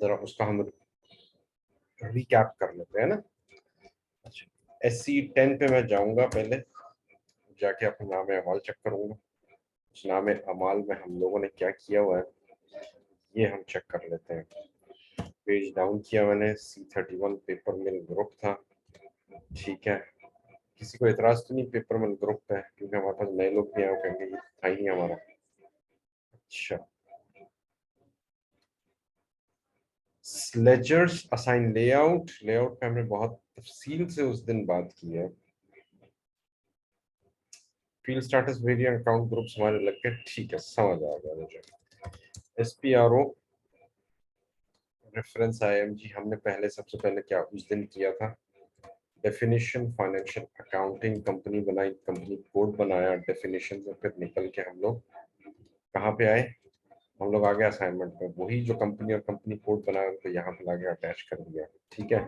जरा उसका हम रिकैप कर लेते हैं ना। अच्छा, SC10 पे मैं जाऊंगा, पहले जाके अपना नाम अमाल चेक करूंगा। उस नाम अमाल में हम लोगों ने क्या किया हुआ है ये हम चेक कर लेते हैं। पेज डाउन किया मैंने, C31 पेपर मिल ग्रुप था, ठीक है। किसी को एतराज तो नहीं पेपर मिल ग्रुप पे, क्योंकि हमारे पास नए लोग भी आए, वो कहेंगे ये था ही नहीं हमारा। अच्छा, लेजर्स असाइन लेआउट, लेआउट पे हमने बहुत तफसील से उस दिन बात की है। Field status variant account groups हमारे लग के, ठीक है, समझ आ गया मुझे। SPRO रेफरेंस IMG हमने पहले सबसे पहले क्या उस दिन किया था, डेफिनेशन फाइनेंशियल अकाउंटिंग, कंपनी बनाई, कंपनी कोड बनाया, डेफिनेशन से फिर निकल के हम लोग कहाँ पे आए, हम लोग आ गए असाइनमेंट में, वही जो कंपनी और कंपनी कोड बनाया उनको यहाँ पे लाके अटैच कर दिया, ठीक है।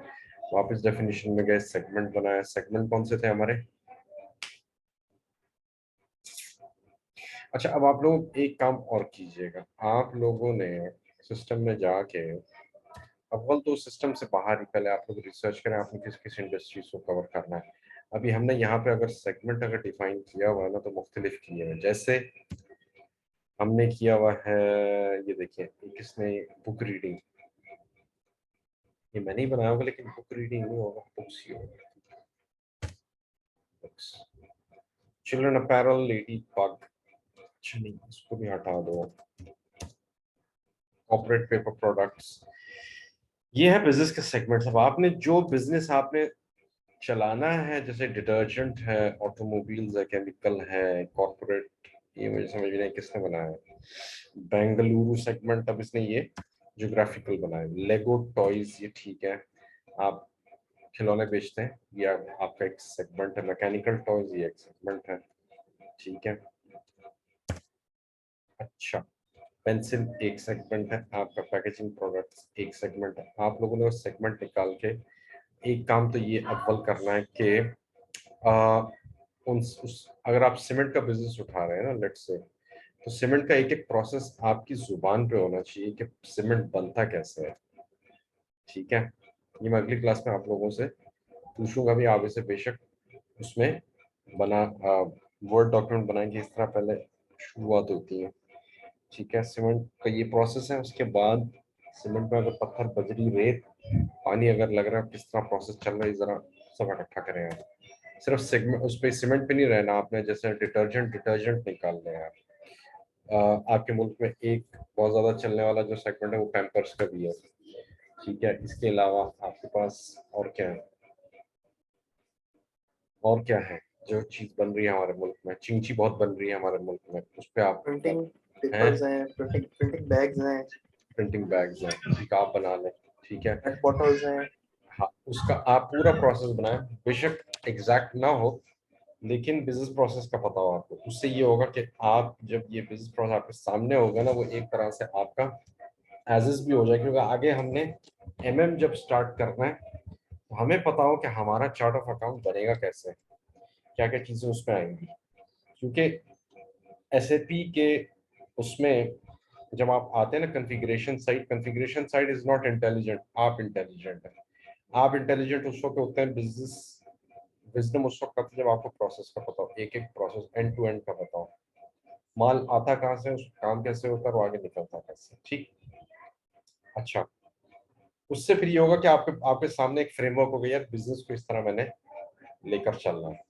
वापस डेफिनेशन में गए, सेगमेंट बनाया, सेगमेंट कौन से थे हमारे। अच्छा, अब आप लोग एक काम और कीजिएगा, आप लोगों ने सिस्टम में जाके, अव्वल तो सिस्टम से बाहर ही पहले आप लोग रिसर्च करें आपने किस किस इंडस्ट्रीज को कवर करना है। अभी हमने यहाँ पे अगर सेगमेंट अगर डिफाइन किया हुआ है ना, तो मुख्तलिफ किए हैं, जैसे हमने किया हुआ है, ये देखिए, ये किसने, बुक रीडिंग, ये मैंने ही बनाया होगा, लेकिन बुक रीडिंग नहीं होगा, बुक्स ही होगा, books. Children apparel, lady bug, अच्छा नहीं, इसको भी हटा दो। कॉर्पोरेट पेपर प्रोडक्ट्स, ये है बिजनेस के सेगमेंट्स। अब आपने जो बिजनेस आपने चलाना है, जैसे डिटर्जेंट है, ऑटोमोबाइल्स है, केमिकल है, कॉर्पोरेट, ये मुझे समझ नहीं किसने बनाया है, बेंगलुरु सेगमेंट, अब इसने ये ज्योग्राफिकल बनाया, लेगो टॉयज, ये ठीक है, आप खिलौने बेचते हैं, ये आपका एक सेगमेंट है, मैकेनिकल टॉयज ये एक सेगमेंट है, ठीक है। अच्छा, पेंसिल एक सेगमेंट है आपका, पैकेजिंग प्रोडक्ट्स एक सेगमेंट है। आप लोगों ने वो सेगमेंट निकाल के एक काम तो ये अव्वल करना है कि आ, अगर आप सीमेंट का बिजनेस उठा रहे हैं ना, लेट्स से, तो सीमेंट का एक एक प्रोसेस आपकी जुबान पे होना चाहिए कि सीमेंट बनता कैसे है, ठीक है। ये मैं अगली क्लास में आप लोगों से पूछूंगा भी, आप इसे बेशक उसमें बना वर्ड डॉक्यूमेंट बनाएंगे, इस तरह पहले शुरुआत होती है, ठीक है। सीमेंट का ये प्रोसेस है, उसके बाद सीमेंट में अगर पत्थर, बजरी, रेत, पानी अगर लग रहा है, किस तरह प्रोसेस चल रहा है, जरा सब इकट्ठा करें आप। सिर्फ सेगमेंट उस पे सीमेंट पे नहीं रहना आपने, जैसे डिटर्जेंट, डिटर्जेंट निकालने हैं आप। आपके मुल्क में एक बहुत ज्यादा चलने वाला जो सेगमेंट है वो पैम्पर्स का भी है, ठीक है। इसके अलावा आपके पास और क्या है, और क्या है जो चीज बन रही है हमारे मुल्क में, चिंची बहुत बन रही है हमारे मुल्क में, उस पे आप प्रिंटिंग हैं, पेपर्स हैं, प्रिंटिंग प्रिंटिंग बैग्स हैं, प्रिंटिंग बैग्स हैं, उनका आप बना लें, ठीक है। पेट बॉटल्स हैं। हाँ, उसका आप पूरा प्रोसेस बनाएं, बेशक एग्जैक्ट ना हो, लेकिन बिजनेस प्रोसेस का पता हो आपको, उससे ये होगा कि आप जब ये बिजनेस प्रोसेस आपके सामने होगा ना, वो एक तरह से आपका एज इज भी हो जाए, क्योंकि आगे हमने जब स्टार्ट करना है, तो हमें पता हो कि हमारा चार्ट ऑफ अकाउंट बनेगा कैसे, क्या क्या चीजें उसमें आएंगी, क्योंकि SAP के उसमें जब आप आते हैं ना, configuration side is not intelligent, आप इंटेलिजेंट है। आप इंटेलिजेंट उस वक्त होते हैं, बिजनेस विजडम उस वक्त आती है जब आपको प्रोसेस का पता हो, एक एक प्रोसेस एंड टू एंड का पता हो, माल आता कहाँ से, उसका काम कैसे होता है और आगे निकलता कैसे, ठीक। अच्छा, उससे फिर ये होगा कि आपके आपके सामने एक फ्रेमवर्क हो गया, यार बिजनेस को इस तरह मैंने लेकर चलना है,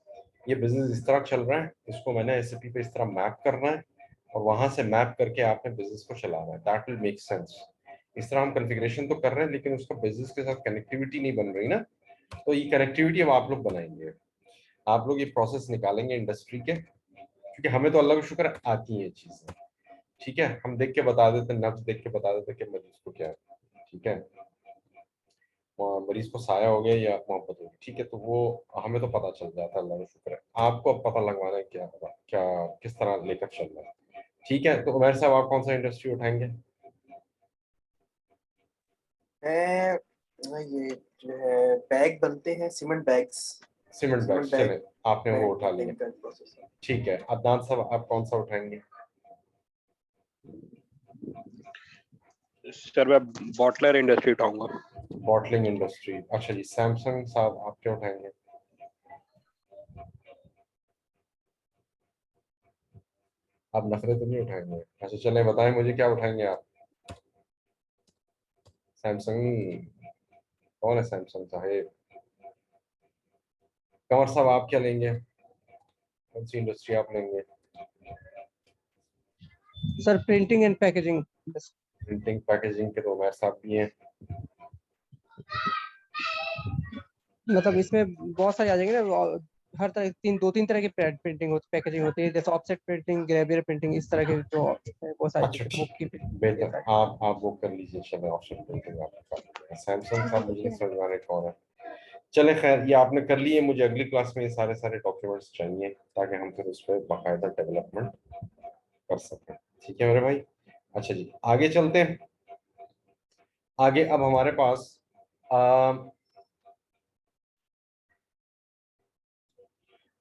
ये बिजनेस इस तरह चल रहा है, इसको मैंने SAP पे इस तरह मैप करना है, और वहां से मैप करके आपने बिजनेस को चलाना है, दैट विल मेक सेंस। इस तरह हम कॉन्फ़िगरेशन तो कर रहे हैं, लेकिन उसका बिजनेस के साथ कनेक्टिविटी नहीं बन रही ना, तो ये कनेक्टिविटी अब आप लोग बनाएंगे, आप लोग ये प्रोसेस निकालेंगे इंडस्ट्री के, क्योंकि हमें तो अल्लाह का शुक्र है आती है चीजें, ठीक है। हम देख के बता देते, नब्ज देख के बता देते कि मरीज को क्या है, ठीक है, मरीज को साया हो गया या मोहब्बत होगी, ठीक है, तो वो हमें तो पता चल जाता है, अल्लाह का शुक्र है। आपको अब पता लगवाना है क्या पता क्या किस तरह लेकर चल रहा है, ठीक है। तो उमर साहब आप कौन सा इंडस्ट्री उठाएंगे। है ये जो है बैग बनते हैं, cement bags. Cement cement bags, bag, चले आपने वो बैग उठा लिया, प्रिंटिंग का प्रोसेस है। ठीक है। अदनान साहब आप कौन सा उठाएंगे। सर मैं बॉटलर इंडस्ट्री उठाऊंगा। बॉटलिंग इंडस्ट्री, अच्छा जी। सैमसंग साहब आप क्या उठाएंगे? आप नखरे तो नहीं उठाएंगे? अच्छा चले बताएं मुझे क्या उठाएंगे आप। सैमसंग? कौन है सैमसंग साहेब? कंवर साहब आप क्या लेंगे? कौन सी इंडस्ट्री आप लेंगे? Sir printing and packaging. Printing packaging के तो उमैर साहब भी हैं। मतलब इसमें बहुत सारे आ जाएंगे ना, हर तरह दो तीन तरह की प्रिंटिंग होती, पैकेजिंग होती है, जैसे ऑफसेट प्रिंटिंग, ग्रेवियर प्रिंटिंग, इस तरह के जो है बहुत सारी अच्छा चीजें, बुक ठीक, की प्रिंटिंग, ये बेहतर। सारी। आप बुक कर लीजिए। चले ऑप्शन प्रिंटिंग आपका। सैमसंग जी साहब मुझे नहीं देखिए। समझ में आ रहे कौन है। चले खैर, ये आपने कर लिए। मुझे अगली क्लास में ये सारे सारे डॉक्यूमेंट्स चाहिए ताकि हम फिर उस पर बाकायदा डेवलपमेंट कर सकें। ठीक है मेरे भाई। अच्छा जी, आगे चलते हैं। आगे अब हमारे पास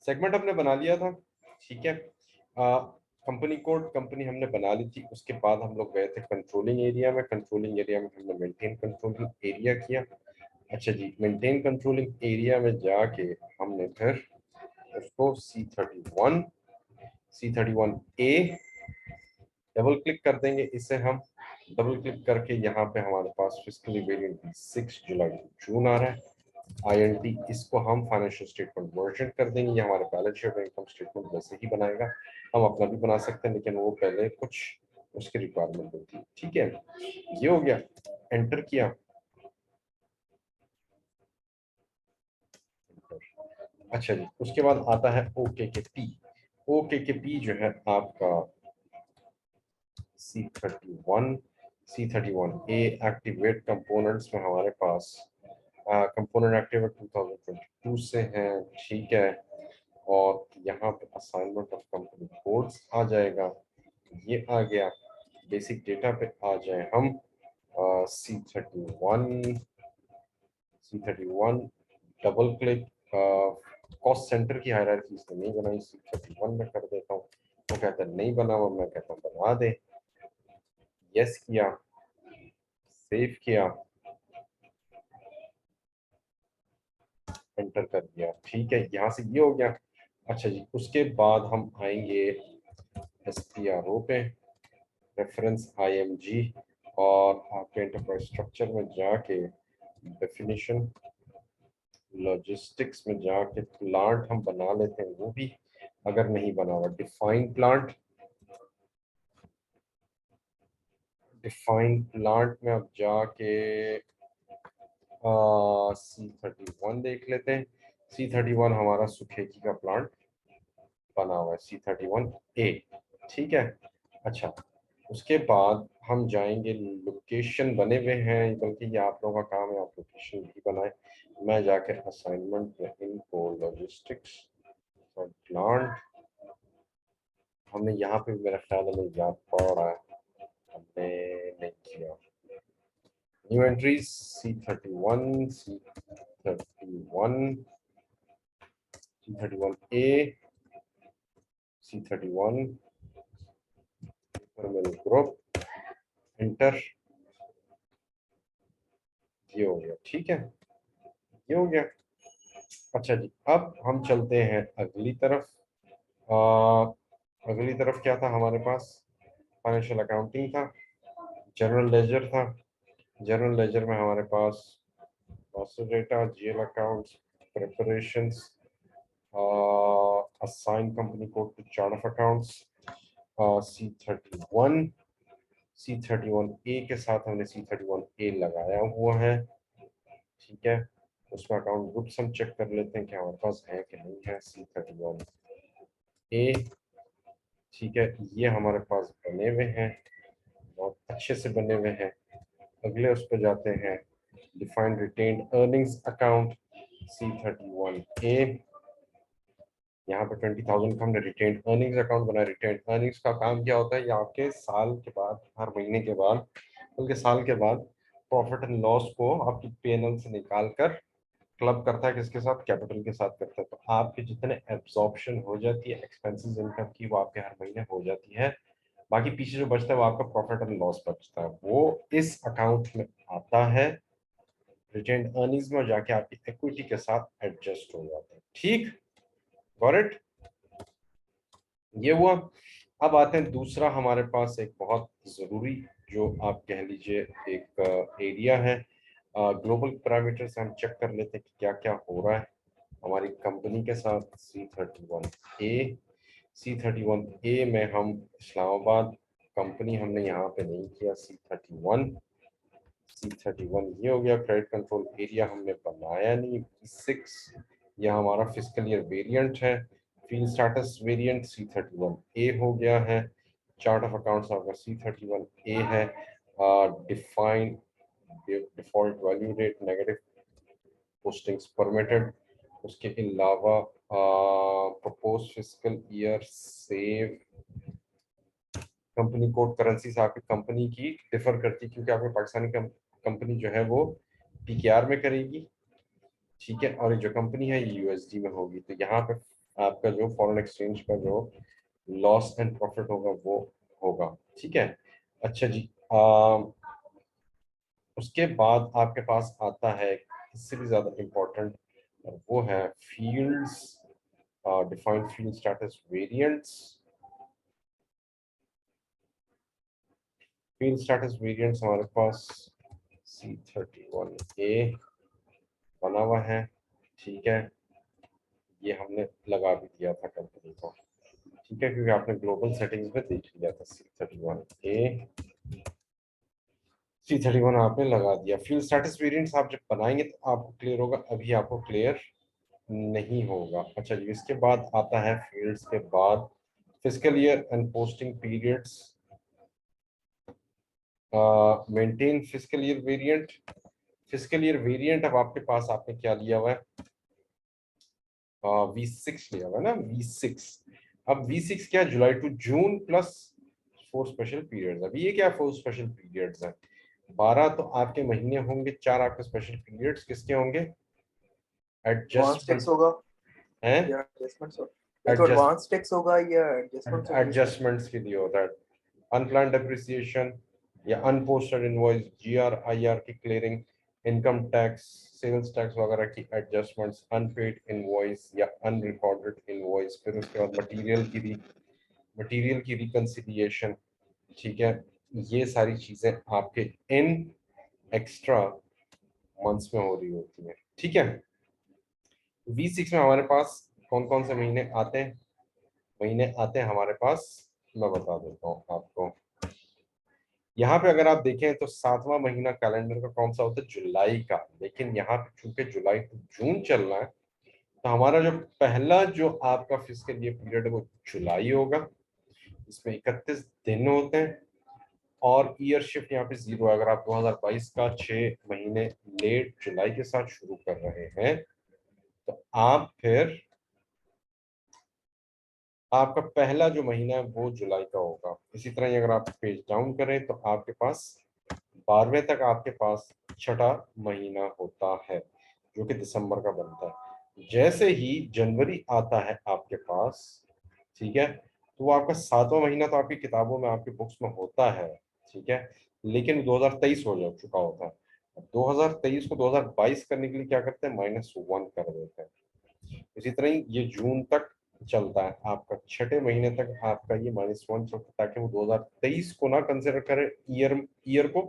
सेगमेंट हमने बना लिया था। ठीक है। कंपनी कोड कंपनी हमने बना ली थी। उसके बाद हम लोग गए थे कंट्रोलिंग एरिया में। कंट्रोलिंग एरिया में हमने मेंटेन कंट्रोलिंग एरिया किया। अच्छा जी, मेंटेन कंट्रोलिंग एरिया में जाके हमने फिर उसको C31A डबल क्लिक कर देंगे। इसे हम डबल क्लिक करके यहाँ पे हमारे पास फिस्कली वेरिएंट 6 जुलाई जून आ रहा है। INT इसको हम फाइनेंशियल स्टेटमेंट वर्जन कर देंगे। ये हमारे बैलेंस शीट और इनकम स्टेटमेंट वैसे ही बनाएगा। हम अपना भी बना सकते हैं लेकिन वो पहले कुछ उसकी रिक्वायरमेंट होती है। ठीक है, ये हो गया। एंटर किया। अच्छा जी, उसके बाद आता है OKKP। OKKP जो है आपका C31A एक्टिवेट कंपोनेंट्स में हमारे पास कंपोनेंट एक्टिवेट 2022 से हैं। ठीक है। और यहाँ पे असाइनमेंट ऑफ कंपनी कोड्स आ जाएगा। ये आ गया। बेसिक डेटा पे आ जाए हम। C31 double click. Cost centre की हायरार्की इसने नहीं बनाई, C31 में कर देता हूँ। वो कहता है नहीं बना हुआ, मैं कहता हूँ बना दे। यस किया, सेव किया, एंटर कर दिया। ठीक है, यहाँ से ये हो गया। अच्छा जी, उसके बाद हम आएंगे SPRO पे, रेफरेंस IMG, और आपके एंटरप्राइज स्ट्रक्चर में जाके डेफिनेशन, लॉजिस्टिक्स में जाके प्लांट हम बना लेते हैं। वो भी अगर नहीं बना हुआ, डिफाइन प्लांट। डिफाइन प्लांट में अब जाके C31 देख लेते हैं। C31 हमारा सुखेकी का प्लांट बना हुआ है, C31A। ठीक है। अच्छा, उसके बाद हम जाएंगे, लोकेशन बने हुए हैं, बल्कि ये आप लोगों का काम है, आप लोकेशन भी बनाए। मैं जाके असाइनमेंट में इनको लॉजिस्टिक्स और प्लांट, हमने यहाँ पे मेरा ख्याल है याद पड़ा है, हमने नहीं किया। New entries C31, C31A, C31 group, enter. ये हो गया। ठीक है, ये हो गया। अच्छा जी, अब हम चलते हैं अगली तरफ। अगली तरफ क्या था हमारे पास? फाइनेंशियल अकाउंटिंग था, जनरल लेजर था। जनरल लेजर में हमारे पास master data, GL accounts, preparations, assign company code to chart of accounts, C31। C31A के साथ हमने C31A लगाया हुआ है। ठीक है, उसमें अकाउंट ग्रुप्स हम चेक कर लेते हैं कि हमारे पास है कि नहीं है। C31A, ठीक है, ये हमारे पास बने हुए हैं, बहुत अच्छे से बने हुए हैं। अगले उस पर जाते हैं, defined retained earnings account, C31A। यहाँ पे 20,000 का हमने रिटेन्ड अर्निंग्स अकाउंट बनाया। रिटेन्ड अर्निंग्स का काम क्या होता है? ये आपके साल के बाद, हर महीने के बाद, बल्कि साल के बाद प्रॉफिट एंड लॉस को आपकी P&L से निकाल कर क्लब करता है। किसके साथ? कैपिटल के साथ करता है। तो आपके जितने एब्जॉर्प्शन हो जाती है एक्सपेंसेस इनकम की, वो आपके हर महीने हो जाती है बाकी पीछे जो बचता है वो आपका प्रॉफिट एंड लॉस बचता है, वो इस अकाउंट में आता है रिटेन्ड अर्निंग्स में, और जाके आपकी इक्विटी के साथ एडजस्ट हो जाता है। ठीक, गॉट इट, ये हुआ। अब आते हैं दूसरा, हमारे पास एक बहुत जरूरी, जो आप कह लीजिए एक एरिया है, ग्लोबल पैरामीटर्स हम चेक कर लेते हैं कि क्या क्या हो रहा है हमारी कंपनी के साथ। C31A में हम इस्लामाबाद कंपनी हमने यहाँ पे नहीं किया, C31 ये हो गया। क्रेडिट कंट्रोल एरिया हमने बनाया नहीं। V6 यह हमारा फिस्कल ईयर वेरिएंट है। फील्ड स्टेटस वेरिएंट C31A हो गया है। चार्ट ऑफ अकाउंट्स आपका C31A है। Defined default value rate negative postings permitted. उसके अलावा propose fiscal year save company code currency से आपकी कंपनी की डिफर करती है, क्योंकि आपकी पाकिस्तानी कंपनी जो है वो PKR में करेगी, ठीक है, और जो कंपनी है ये USD में होगी। तो यहाँ पे आपका जो फॉरेन एक्सचेंज का जो लॉस एंड प्रॉफिट होगा वो होगा, ठीक है। अच्छा जी, उसके बाद आपके पास आता है इससे भी ज्यादा इम्पोर्टेंट, वो है fields, defined field status variants. Field status variants हमारे पास C31A बना हुआ है, ठीक है, ये हमने लगा भी दिया था कंपनी को, ठीक है, क्योंकि आपने ग्लोबल सेटिंग्स में देख लिया था। C31 आपने लगा दिया। फील्ड स्टेटस वेरिएंट्स आप जब बनाएंगे तो आपको क्लियर होगा, अभी आपको क्लियर नहीं होगा। अच्छा जी, इसके बाद आता है फील्ड्स के बाद fiscal year and posting periods, maintain fiscal year variant. Fiscal year variant अब आपके पास आपने क्या लिया हुआ है, V6 लिया हुआ है ना, V6। अब V6 क्या, July to June plus 4 special periods. अब ये क्या 4 स्पेशल पीरियड्स हैं, 12 तो आपके महीने होंगे, 4 आपके स्पेशल पीरियड्स किसके होंगे, एडवांस एडजस्टमेंट टैक्स होगा हैं, या एडजस्टमेंट्स होगा? ये तो एडवांस टैक्स होगा या एडजस्टमेंट्स होगी इसमें? एडजस्टमेंट्स के लिए होता है। अनप्लान्ड डेप्रिसिएशन या अनपोस्टेड इनवॉइस, GR IR की clearing, income tax, sales tax वगैरह की एडजस्टमेंट्स, अनपेड इनवॉइस या अनरिकॉर्डेड इनवॉइस, फिर उसके बाद मटेरियल की रिकंसिलिएशन, ठीक है। ये सारी चीजें आपके इन एक्स्ट्रा मंथ्स में हो रही होती हैं, ठीक है। V6 में हमारे पास कौन कौन से महीने आते हैं, महीने आते हैं हमारे पास, मैं बता देता हूँ आपको। यहाँ पे अगर आप देखें तो 7वां महीना कैलेंडर का कौन सा होता है, जुलाई का, लेकिन यहाँ पे चूंकि जुलाई टू जून चल रहा है, तो हमारा जो पहला जो आपका फिस्कल ईयर पीरियड है वो जुलाई होगा, इसमें 31 दिन होते हैं, और ईयर शिफ्ट यहाँ पे 0 है। अगर आप 2022 का 6 महीने लेट जुलाई के साथ शुरू कर रहे हैं तो आप फिर आपका पहला जो महीना है वो जुलाई का होगा। इसी तरह ही अगर आप पेज डाउन करें तो आपके पास 12वें तक आपके पास छठा महीना होता है जो कि दिसंबर का बनता है। जैसे ही जनवरी आता है आपके पास, ठीक है, तो वो आपका 7वां महीना तो आपकी किताबों में आपकी बुक्स में होता है, ठीक है, लेकिन 2023 हो जा चुका होता है। 2023 को 2022 करने के लिए क्या करते हैं, -1 कर देते हैं। इसी तरह ही ये जून तक चलता है आपका, छठे महीने तक आपका ये -1 चलता है, ताकि वो 2023 को ना कंसिडर करे ईयर को,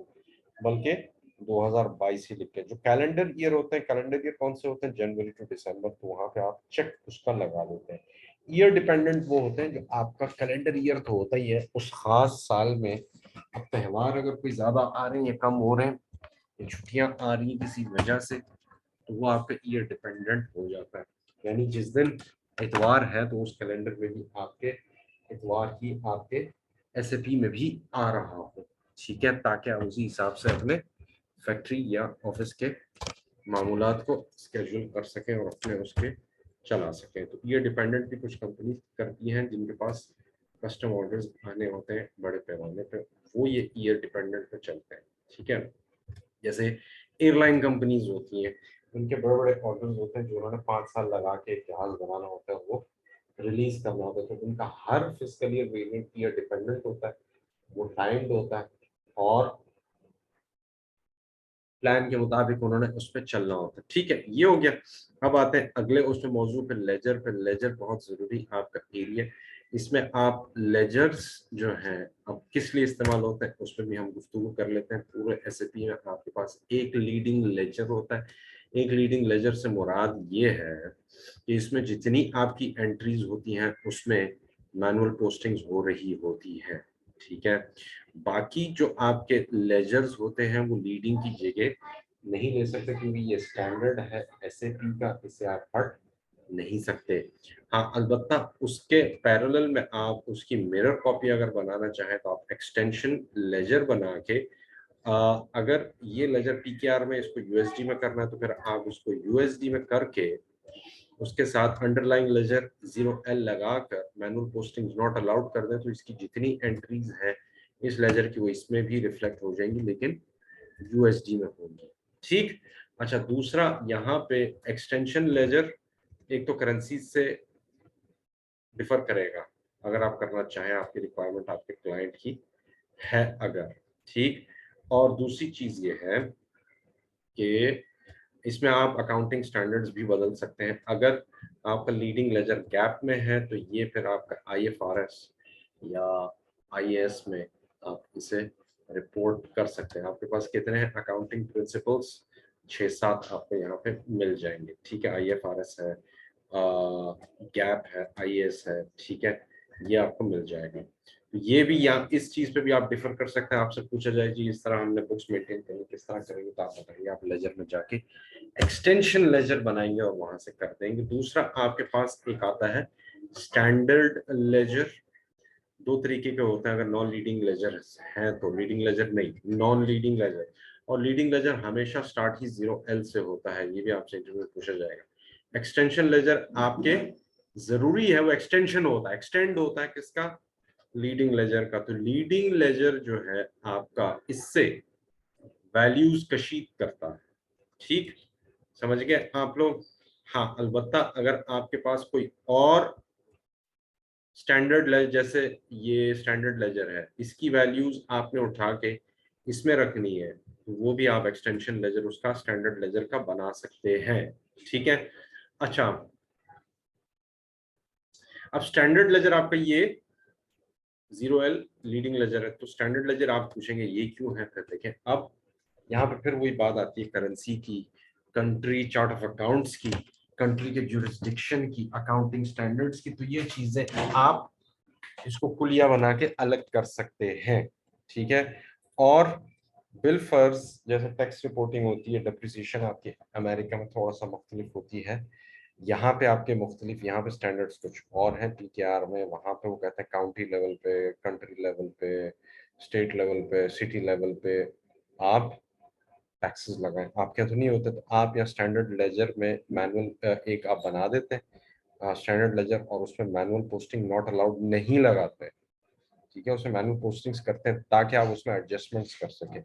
बल्कि 2022 ही लिखे। जो कैलेंडर ईयर होते हैं, कैलेंडर ईयर कौन से होते हैं, जनवरी टू दिसंबर, तो वहां पे आप चेक उसका लगा देते हैं। ईयर डिपेंडेंट वो होते हैं जो आपका कैलेंडर ईयर तो होता ही है उस खास साल में। अब त्योहार अगर कोई ज्यादा आ रहे हैं या कम हो रहे हैं, या छुट्टियां आ रही हैं किसी वजह से, तो वो आपका ईयर डिपेंडेंट हो जाता है। यानी जिस दिन इतवार है तो उस कैलेंडर में भी आपके इतवार ही आपके SAP में भी आ रहा हो, ठीक है, ताकि आप उसी हिसाब से अपने फैक्ट्री या ऑफिस के मामूलात को स्केड्यूल कर सकें और अपने उसके चला सकें। तो ईयर डिपेंडेंट भी कुछ कंपनी करती हैं जिनके पास कस्टम ऑर्डर्स आने होते हैं बड़े पैमाने पे, वो ये ईयर डिपेंडेंट पे चलते हैं, ठीक है। जैसे एयरलाइन कंपनीज होती हैं, उनके बड़े बड़े ऑर्डर्स होते हैं जो उन्होंने 5 साल लगा के एक जहाज बनाना होता है, वो रिलीज करना होता है, तो उनका हर fiscal year variant year dependent होता है। वो टाइम्ड होता है और प्लान के मुताबिक उन्होंने उस पर चलना होता है। ठीक है, ये हो गया। अब आते हैं अगले उसमें मौजू पे, लेजर पे। लेजर बहुत जरूरी आपका एरिया। इसमें आप लेजर्स जो हैं अब किस लिए इस्तेमाल होते हैं उस पर भी हम गुफ्तगू कर लेते हैं। पूरे एसएपी में आपके पास एक लीडिंग लेजर होता है। एक लीडिंग लेजर से मुराद ये है कि इसमें जितनी आपकी एंट्रीज होती हैं उसमें मैनुअल पोस्टिंग्स हो रही होती है। ठीक है, बाकी जो आपके लेजर्स होते हैं वो लीडिंग की जगह नहीं ले सकते क्योंकि ये स्टैंडर्ड है एसएपी का, इसे आप हट नहीं सकते। हाँ, अलबत्ता उसके पैरेलल में आप उसकी मिरर कॉपी अगर बनाना चाहें तो आप एक्सटेंशन लेजर बना के अगर ये लेजर पीकेआर में इसको यूएसडी में करना है तो फिर आप उसको यूएसडी में करके उसके साथ अंडरलाइन लेजर 0L लगाकर मैनुअल पोस्टिंग नॉट अलाउड कर दें तो इसकी जितनी एंट्रीज हैं इस लेजर की वो इसमें भी रिफ्लेक्ट हो जाएंगी लेकिन यूएसडी में होंगी। ठीक। अच्छा, दूसरा यहाँ पे एक्सटेंशन लेजर एक तो करेंसी से डिफर करेगा अगर आप करना चाहें, आपकी रिक्वायरमेंट आपके क्लाइंट की है अगर। ठीक। और दूसरी चीज ये है कि इसमें आप अकाउंटिंग स्टैंडर्ड्स भी बदल सकते हैं। अगर आपका लीडिंग लेजर गैप में है तो ये फिर आपका आईएफआरएस या आईएएस में आप इसे रिपोर्ट कर सकते हैं। आपके पास कितने हैं अकाउंटिंग प्रिंसिपल्स? 6-7 आपको यहाँ पे मिल जाएंगे। ठीक है, आईएफआरएस है, गैप है, आईएएस है। ठीक है, ये आपको मिल जाएगा। तो ये भी यहाँ इस चीज पे भी आप डिफर कर सकते हैं। आपसे पूछा जाए जी इस तरह हमने बुक्स मेंटेन करनी, किस तरह करेंगे, तो आप बताइए। आप लेजर में जाके एक्सटेंशन लेजर बनाएंगे और वहां से कर देंगे। दूसरा आपके पास एक आता है स्टैंडर्ड लेजर। दो तरीके के होते हैं। अगर नॉन लीडिंग लेजर है तो लीडिंग लेजर नहीं, नॉन लीडिंग लेजर। और लीडिंग लेजर हमेशा स्टार्ट ही 0L से होता है, ये भी आपसे इंटरव्यू में पूछा जाएगा। एक्सटेंशन लेजर आपके जरूरी है वो एक्सटेंशन होता है, एक्सटेंड होता है किसका? लीडिंग लेजर का। तो लीडिंग लेजर जो है आपका इससे वैल्यूज कशीद करता है। ठीक, समझ गए आप लोग? हाँ, अलबत्ता अगर आपके पास कोई और स्टैंडर्ड लेजर, जैसे ये स्टैंडर्ड लेजर है, इसकी वैल्यूज आपने उठा के इसमें रखनी है तो वो भी आप एक्सटेंशन लेजर उसका स्टैंडर्ड लेजर का बना सकते हैं। ठीक है। अच्छा, अब स्टैंडर्ड लेजर आपका ये 0L लीडिंग लेजर है। तो स्टैंडर्ड लेजर आप पूछेंगे ये क्यों है? फिर देखें, अब यहाँ पे फिर वही बात आती है करेंसी की, कंट्री चार्ट ऑफ अकाउंट्स की, कंट्री के जुरिस्डिक्शन की, अकाउंटिंग स्टैंडर्ड्स की। तो ये चीजें आप इसको कुलिया बना के अलग कर सकते हैं। ठीक है। और बिल फर्ज जैसे टैक्स रिपोर्टिंग होती है, डिप्रिसिएशन आपके अमेरिका में थोड़ा सा मुख्तलिफ होती है, यहाँ पे आपके मुख्तलिफ, यहाँ पे स्टैंडर्ड्स कुछ और हैं पीकेआर में। वहाँ पे वो कहते हैं काउंटी लेवल पे, कंट्री लेवल पे, स्टेट लेवल पे, सिटी लेवल पे आप टैक्सेस लगाएं। आपके तो नहीं होते, तो आप यहाँ स्टैंडर्ड लेजर में मैनुअल एक आप बना देते हैं स्टैंडर्ड लेजर, और उसमें मैनुअल पोस्टिंग नॉट अलाउड नहीं लगाते हैं। ठीक है, उसमें मैनुअल पोस्टिंग्स करते हैं ताकि आप उसमें एडजस्टमेंट्स कर सकें।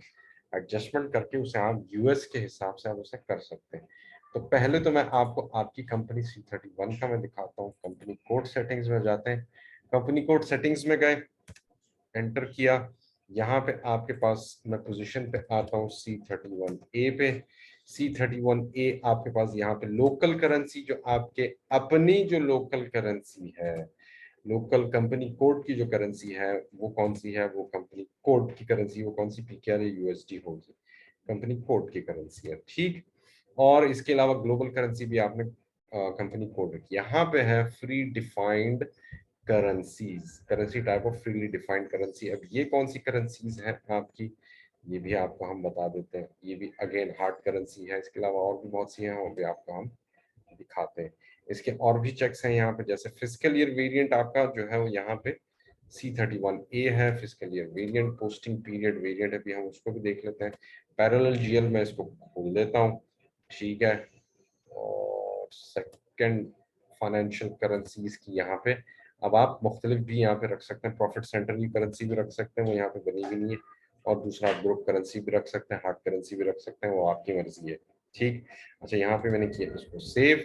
एडजस्टमेंट करके उसे आप यूएस के हिसाब से आप उसे कर सकते हैं। तो पहले तो मैं आपको आपकी कंपनी C31 का मैं दिखाता हूँ। कंपनी कोड सेटिंग्स में जाते हैं, कंपनी कोड सेटिंग्स में गए, एंटर किया। यहाँ पे आपके पास मैं पोजीशन पे आता हूँ C31A पे। C31A आपके पास यहाँ पे लोकल करेंसी, जो आपके अपनी जो लोकल करेंसी है, लोकल कंपनी कोड की जो करेंसी है वो कौन सी है? वो कंपनी कोड की करेंसी, वो कौन सी? पीकेआर या यूएसडी होगी, कंपनी कोड की करेंसी है। ठीक। और इसके अलावा ग्लोबल करेंसी भी आपने कंपनी कोड रखी। यहाँ पे है free defined currencies, currency type of freely defined currency. अब ये कौन सी करेंसीज हैं आपकी, ये भी आपको हम बता देते हैं। ये भी अगेन हार्ड करेंसी है। इसके अलावा और भी बहुत सी हैं, और भी आपको हम दिखाते हैं। इसके और भी चेक्स हैं यहाँ पे, जैसे फिस्कल ईयर वेरिएंट आपका जो है वो यहाँ पे C31A है। Fiscal year variant, posting period variant है, अभी हम उसको भी देख लेते हैं। पैरेलल जीएल में इसको खोल देता हूँ। ठीक है। और सेकंड फाइनेंशियल करेंसीज की यहाँ पे अब आप मुख्तलिफ भी यहाँ पे रख सकते हैं। प्रॉफिट सेंटर की करेंसी भी रख सकते हैं, वो यहाँ पे बनी हुई नहीं है। और दूसरा ग्रुप करेंसी भी रख सकते हैं, हार्ड करेंसी भी रख सकते हैं, वो आपकी मर्जी है। ठीक। अच्छा, यहाँ पे मैंने किया इसको सेव।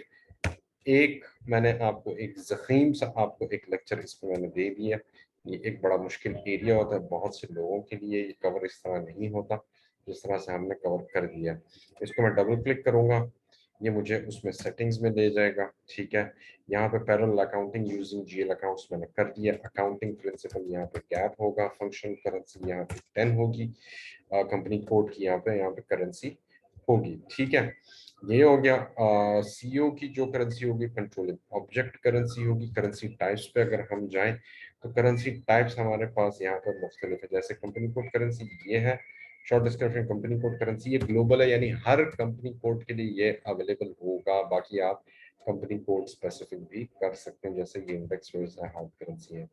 एक मैंने आपको एक जखीम सा आपको एक लेक्चर इस पे मैंने दे दिया ये एक बड़ा मुश्किल एरिया होता है, बहुत से लोगों के लिए ये कवर इस तरह नहीं होता जिस तरह से हमने कवर कर दिया। इसको मैं डबल क्लिक करूंगा, ये मुझे उसमें सेटिंग्स में ले जाएगा। ठीक है, यहाँ पे parallel accounting using GL accounts मैंने कर दिया। अकाउंटिंग प्रिंसिपल यहाँ पे गैप होगा, फंक्शनल करेंसी यहाँ पे 10 होगी, कंपनी कोड की यहाँ पे करेंसी होगी। ठीक है, ये हो गया। सीओ की जो करेंसी होगी कंट्रोलिंग ऑब्जेक्ट करेंसी होगी। करेंसी टाइप्स पे अगर हम जाएं तो करेंसी टाइप्स हमारे पास यहाँ पर मुख्तलिफ है। जैसे कंपनी कोड करेंसी ये है, short description company code currency, ये ग्लोबल है, यानी हर कंपनी कोड के लिए ये अवेलेबल होगा। बाकी आप कंपनी कोड स्पेसिफिक भी कर सकते हैं, जैसे ये इंडेक्स हार्ड करेंसी है,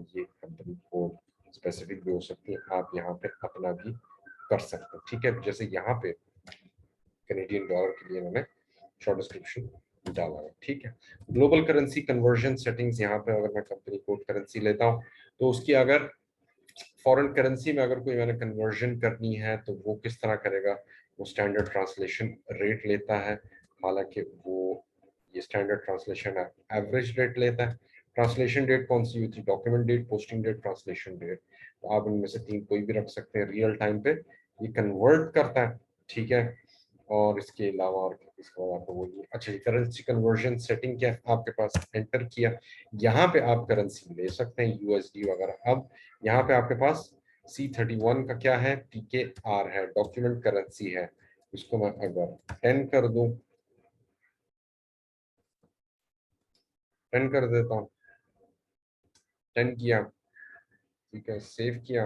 ये कंपनी कोड स्पेसिफिक भी हो सकती है, आप यहाँ पे अपना भी कर सकते हैं। ठीक है, जैसे यहाँ पे कैनेडियन डॉलर के लिए मैंने शॉर्ट डिस्क्रिप्शन डाला है। ठीक है, ग्लोबल करेंसी कन्वर्जन सेटिंग्स, यहाँ पे अगर मैं कंपनी कोड करेंसी लेता हूँ तो उसकी अगर फॉरेन करेंसी में अगर कोई मैंने कन्वर्जन करनी है तो वो किस तरह करेगा, वो स्टैंडर्ड ट्रांसलेशन रेट लेता है। हालांकि वो ये स्टैंडर्ड ट्रांसलेशन एवरेज रेट लेता है। ट्रांसलेशन डेट कौन सी होती है, document date, posting date, translation date, तो आप इनमें से 3 कोई भी रख सकते हैं। रियल टाइम पे ये कन्वर्ट करता है। ठीक है, और इसके अलावा और इसके बाद आपको बोलिए, अच्छा करेंसी कन्वर्जन सेटिंग क्या है आपके पास, एंटर किया, यहाँ पे आप करेंसी ले सकते हैं यूएसडी वगैरह। अब यहाँ पे आपके पास C31 का क्या है, PKR है, डॉक्यूमेंट करेंसी है। इसको मैं अगर 10 कर दूं, 10 कर देता हूँ, 10 किया, ठीक है, सेव किया,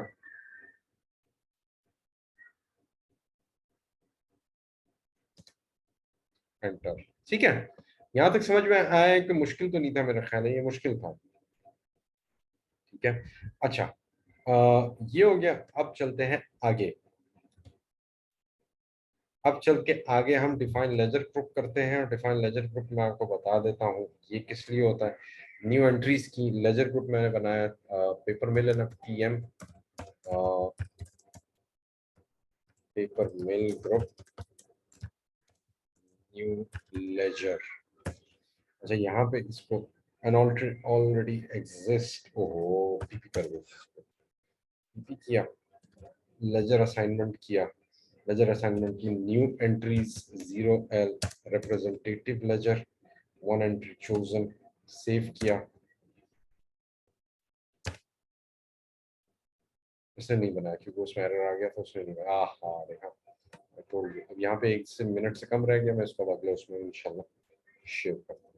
एंटर। ठीक है, यहाँ तक समझ में आया कि मुश्किल तो नहीं था, मेरा ख्याल है ये मुश्किल था। ठीक है, अच्छा ये हो गया। अब चलते हैं आगे। अब चल के आगे हम डिफाइन लेजर ग्रुप करते हैं। और डिफाइन लेजर ग्रुप मैं आपको बता देता हूँ ये किस लिए होता है। न्यू एंट्रीज की लेजर ग्रुप मैंने बनाया पेपर मिल है ना, PM पेपर मिल ग्रुप न्यू लेजर। अच्छा, यहाँ पे इसको ऑलरेडी एग्जिस्ट, ओहो पीपी कर दो, पीपी किया, लेजर असाइनमेंट किया, लेजर असाइनमेंट की new entries 0L representative ledger, 1 entry chosen, save किया। इसने नहीं बनाया क्योंकि उसमें एरर आ गया था, उसने नहीं बनाया। हाँ देखा, मैं टोल्ड यू। अब यहाँ पे 1 मिनट से कम रह गया, मैं इसको अगले उसमें इंशाल्लाह शेयर करता हूँ।